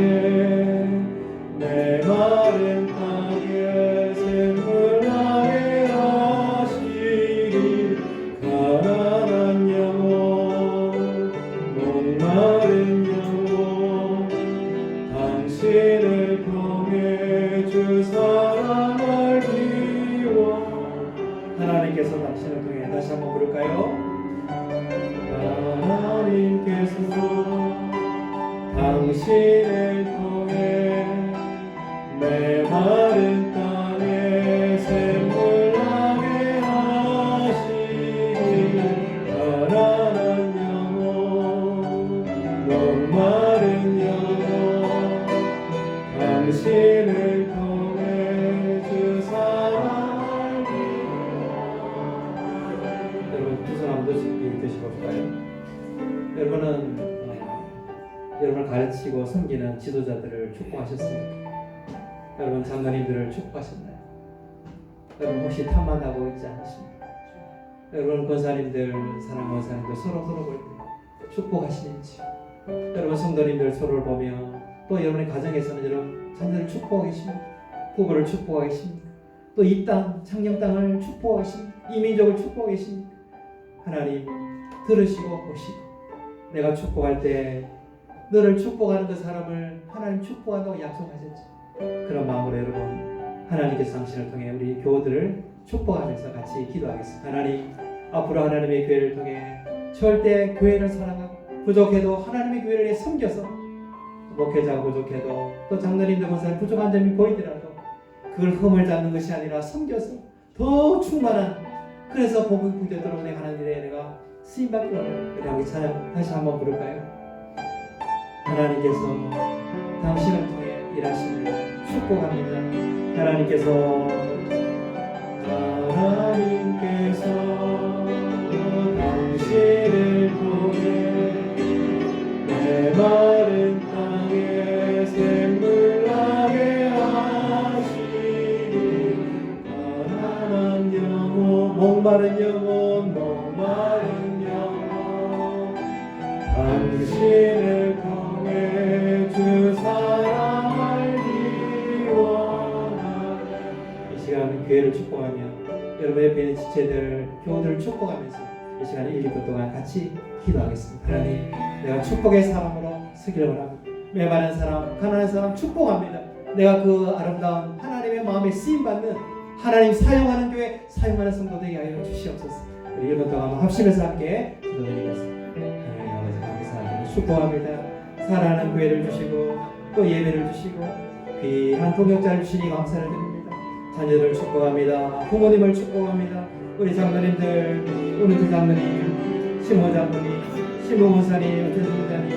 메마른 땅에 샘물 나게 하시기, 가난한 영혼 목마른 영혼 당신을 통해 주 사랑 알기 원. 하나님께서 당신을 통해 다시 한번 부를까요? 하나님께서 당신을 통해 메마른 땅에 샘물 나게 하시니, 가난한 영혼 목마른 영혼 손 한번 드셔볼까요? 여러분은 여러분을 가르치고 섬기는 지도자들을 축복하셨습니까? 여러분 장로님들을 축복하셨나요? 여러분 혹시 탐만하고 있지 않으십니까? 여러분 권사님들, 사랑 권사님들 서로 볼 때 축복하시는지, 여러분 성도님들 서로를 보며 또 여러분의 가정에서는 여러분 자녀들을 축복하고 계십니까? 부부를 축복하고 계십니까? 또 이 땅, 창녕 땅을 축복하고 계십니까? 이 민족을 축복하고 계십니까? 하나님 들으시고 보시고, 내가 축복할 때 너를 축복하는 그 사람을 하나님 축복한다고 약속하셨죠. 그런 마음으로 여러분 하나님께서 당신을 통해 우리 교우들을 축복하면서 같이 기도하겠습니다. 하나님, 앞으로 하나님의 교회를 통해 절대 교회를 사랑하고, 부족해도 하나님의 교회를 위해 섬겨서, 목회자가 부족해도 또 장로님들 권사님 부족한 점이 보이더라도 그걸 흠을 잡는 것이 아니라 섬겨서 더 충만한, 그래서 복이 부여되도록 내 하나님 일에 내가 쓰임받기를 원합니다. 우리 한번 찬양 다시 한번 부를까요? 하나님께서 당신을 통해 일하시는 축복합니다. 하나님께서 당신을 통해 내 마른 땅에 샘물 나게 하시니, 가난한 영혼, 목마른 영혼, 당신을 통해 주 사랑을 기원하네. 이 시간 교회를 축복하며 여러분 옆에 있는 지체들, 교우들을 축복하면서 이 시간 1, 2분 동안 같이 기도하겠습니다. 하나님, 내가 축복의 사람으로 서기를 원합니다. 메마른 사람, 가난한 사람 축복합니다. 내가 그 아름다운 하나님의 마음에 쓰임받는, 하나님 사용하는 교회, 사용하는 성도 되게 하여 주시옵소서. 우리 1분 동안 합심해서 함께 기도드리겠습니다. 하나님 아버지 감사합니다. 축복합니다. 사랑하는 교회를 주시고 또 예배를 주시고 귀한 동역자를 주시니 감사를 드립니다. 자녀들을 축복합니다. 부모님을 축복합니다. 우리 장로님들, 우리 장로님, 신모 장로님, 신모 권사님, 어태수 권사님,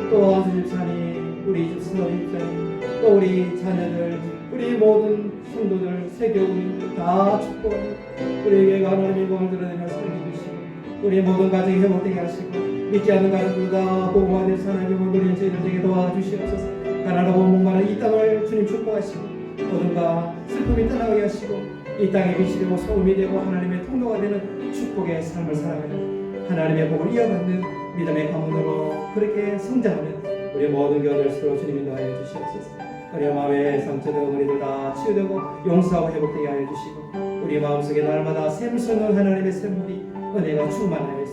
또 안수 집사님, 우리 이집수 집사님, 또 우리 자녀들, 우리 모든 성도들, 세교우님들 다 축복합니다. 우리에게 하나님의 공을 드러내며 살게 주시고, 우리 모든 가정이 회복되게 하시고, 믿지 않는 가정들 다 복음화 된 하나님의 몸들인 저희들에게 도와주시옵소서. 가난하고 목마른 이 땅을 주님 축복하시고, 어둠과 슬픔이 떠나게 하시고, 이 땅에 빛이 되고 소금이 되고 하나님의 통로가 되는 축복의 삶을 살아가는, 하나님의 복을 이어받는 믿음의 가문으로 그렇게 성장하는 우리 모든 교회들 스스로 주님 인도하여 주시옵소서. 우리 마음의 상처들, 우리들 다 치유되고 용서하고 회복되게 하여 주시고, 우리 마음속에 날마다 샘솟는 하나님의 샘물이 은혜가 충만하여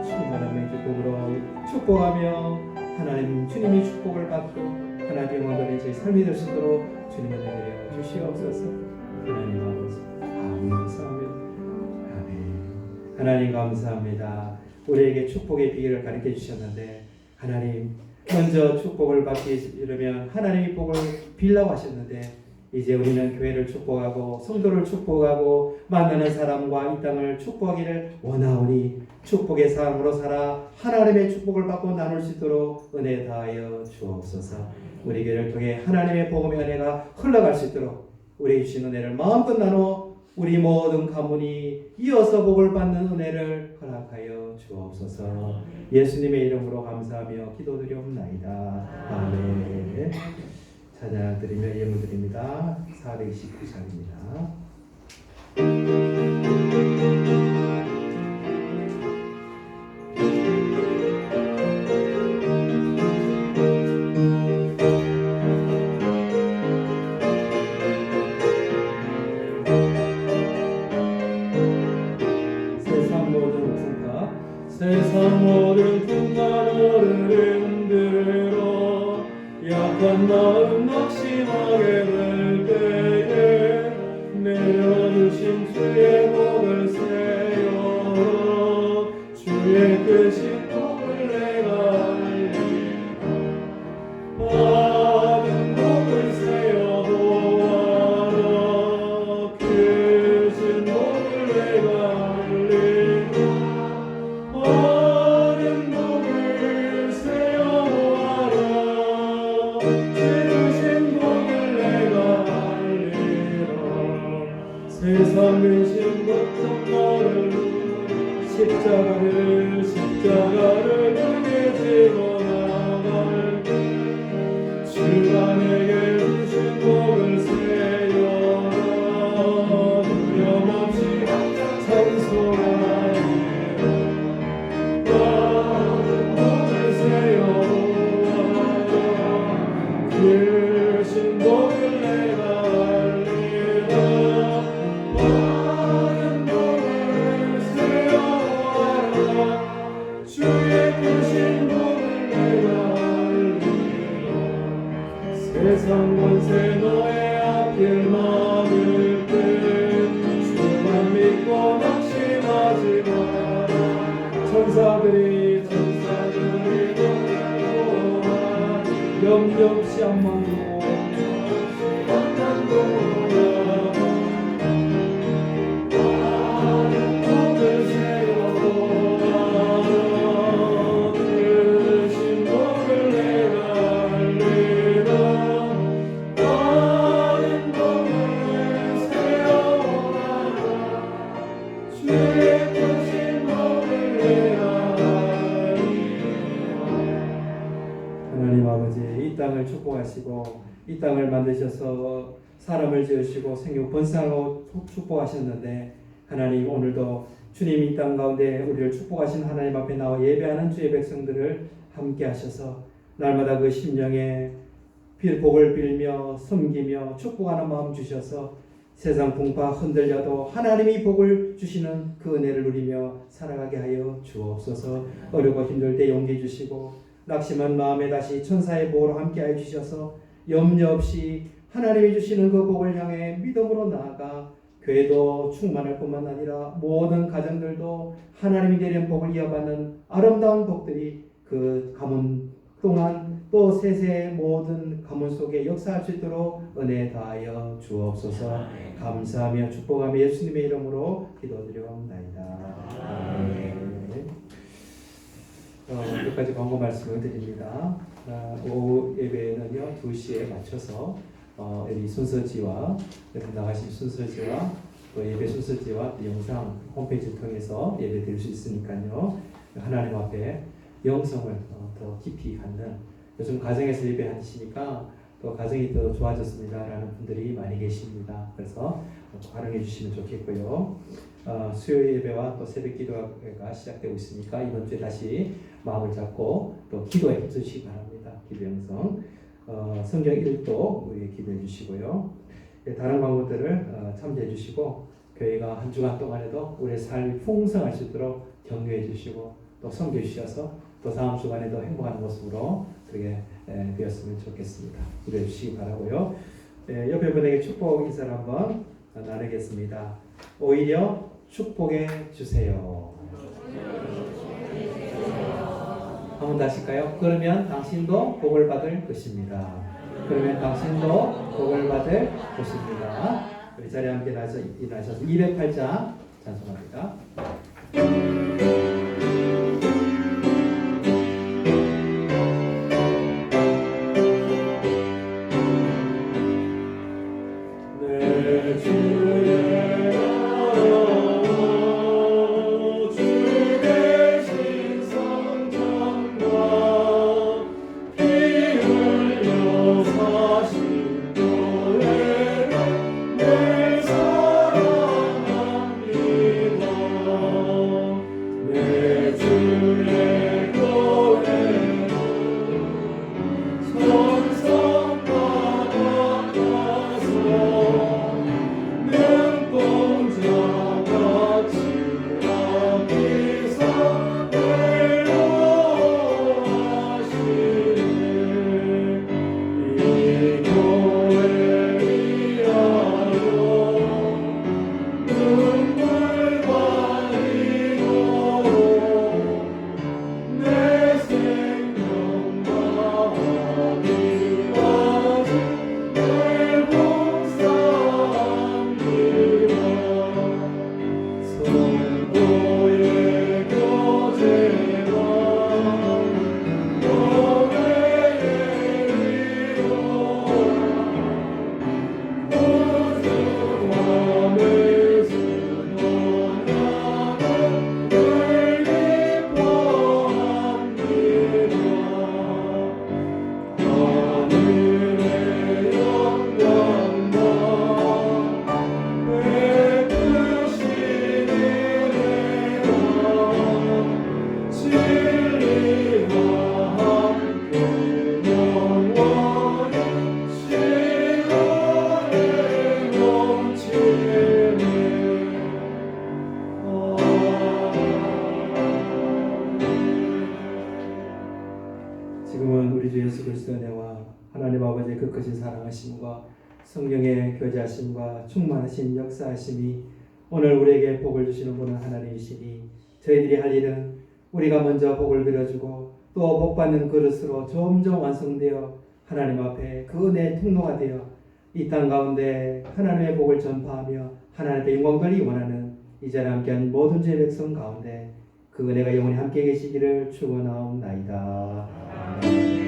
충만함의 기쁨으로 축복하며 하나님 주님이 축복을 받고 하나님의 원들이 제 삶이 될 수 있도록 주님을 내려 주시옵소서. 하나님 아버지 감사합니다. 아멘. 하나님 감사합니다. 우리에게 축복의 비결을 가르쳐 주셨는데, 하나님 먼저 축복을 받기 이르면 하나님의 복을 빌라고 하셨는데, 이제 우리는 교회를 축복하고 성도를 축복하고 만나는 사람과 이 땅을 축복하기를 원하오니, 축복의 사람으로 살아 하나님의 축복을 받고 나눌 수 있도록 은혜 다하여 주옵소서. 우리 교회를 통해 하나님의 복음의 은혜가 흘러갈 수 있도록 우리 주신 은혜를 마음껏 나눠 우리 모든 가문이 이어서 복을 받는 은혜를 허락하여 주옵소서. 예수님의 이름으로 감사하며 기도드리옵나이다. 아멘. 찬양 드리며 예물 드립니다. 429장입니다. 세상 모든 풍파 너를 흔들어 약한 마음 낙심하게 될 때에 내려주신 주의 복을 세워 주의 크신 복을 내가 알리라. 많은 복을 세워 보아라. 크신 복을 내가 알리라. 많은 복을 세워보아라. 십자가를 크게 지고 나갈 주가 내게 주신 복을 세어라 두려움없이 찬송하리라 많은 복을 세어라 주신 복을 내가 알리라 많은 복을 세어라 주의 크신 복을 내가 알리라 세상 권세 너의 앞길 막을 때 주만 믿고 낙심하지 마라 천사들이 너를 염려 없이 한번도 하나님 아버지, 이 땅을 축복하시고 이 땅을 만드셔서 사람을 지으시고 생육 번성하고 축복하셨는데 하나님 오늘도 주님 이 땅 가운데 우리를 축복하신 하나님 앞에 나와 예배하는 주의 백성들을 함께 하셔서 날마다 그 심령에 복을 빌며 섬기며 축복하는 마음 주셔서 세상 풍파 흔들려도 하나님이 복을 주시는 그 은혜를 누리며 살아가게 하여 주옵소서. 어렵고 힘들 때 용기 주시고 낙심한 마음에 다시 천사의 보호로 함께하여 주셔서 염려 없이 하나님이 주시는 그 복을 향해 믿음으로 나아가 교회도 충만할 뿐만 아니라 모든 가정들도 하나님이 내린 복을 이어받는 아름다운 복들이 그 가문 동안 또 세세의 모든 가문 속에 역사할 수 있도록 은혜 다하여 주옵소서. 감사하며 축복하며 예수님의 이름으로 기도드려옵나이다. 아멘. 여기까지 광고 말씀을 드립니다. 오후 예배는요 2시에 맞춰서 여기 순서지와 여기 나가신 순서지와 또 예배 순서지와 또 영상 홈페이지를 통해서 예배 드릴 수 있으니까요 하나님 앞에 영성을 더 깊이 갖는 요즘 가정에서 예배하시니까 또 가정이 더 좋아졌습니다라는 분들이 많이 계십니다. 그래서 활용해 주시면 좋겠고요. 수요 예배와 또 새벽 기도가 시작되고 있으니까 이번 주에 다시 마음을 잡고 또 기도에 힘쓰시기 바랍니다. 기도 영성 성경 1도 우리 기도해 주시고요. 다른 광고들을 참조해 주시고 교회가 한 주간 동안에도 우리의 삶이 풍성할 수 있도록 격려해 주시고 또 섬겨 주셔서 또 다음 주간에도 행복한 모습으로 그렇게 되었으면 좋겠습니다. 기도해 주시기 바라고요. 옆에 분에게 축복 인사를 한번 나누겠습니다. 오히려 축복해 주세요. 한번 다시 할까요? 그러면 당신도 복을 받을 것입니다. 그러면 당신도 복을 받을 것입니다. 우리 자리에 함께 일어나셔서 208장 찬송합니다. 그리스도의 은혜와 하나님 아버지의 그 크신 사랑하심과 성령의 교제하심과 충만하신 역사하심이 오늘 우리에게 복을 주시는 분은 하나님이시니 저희들이 할 일은 우리가 먼저 복을 빌어주고 또 복받는 그릇으로 점점 완성되어 하나님 앞에 그 은혜의 통로가 되어 이 땅 가운데 하나님의 복을 전파하며 하나님의 영광 돌리기 원하는 이 자리에 함께한 모든 주의 백성 가운데 그 은혜가 영원히 함께 계시기를 축원하옵나이다. 아멘.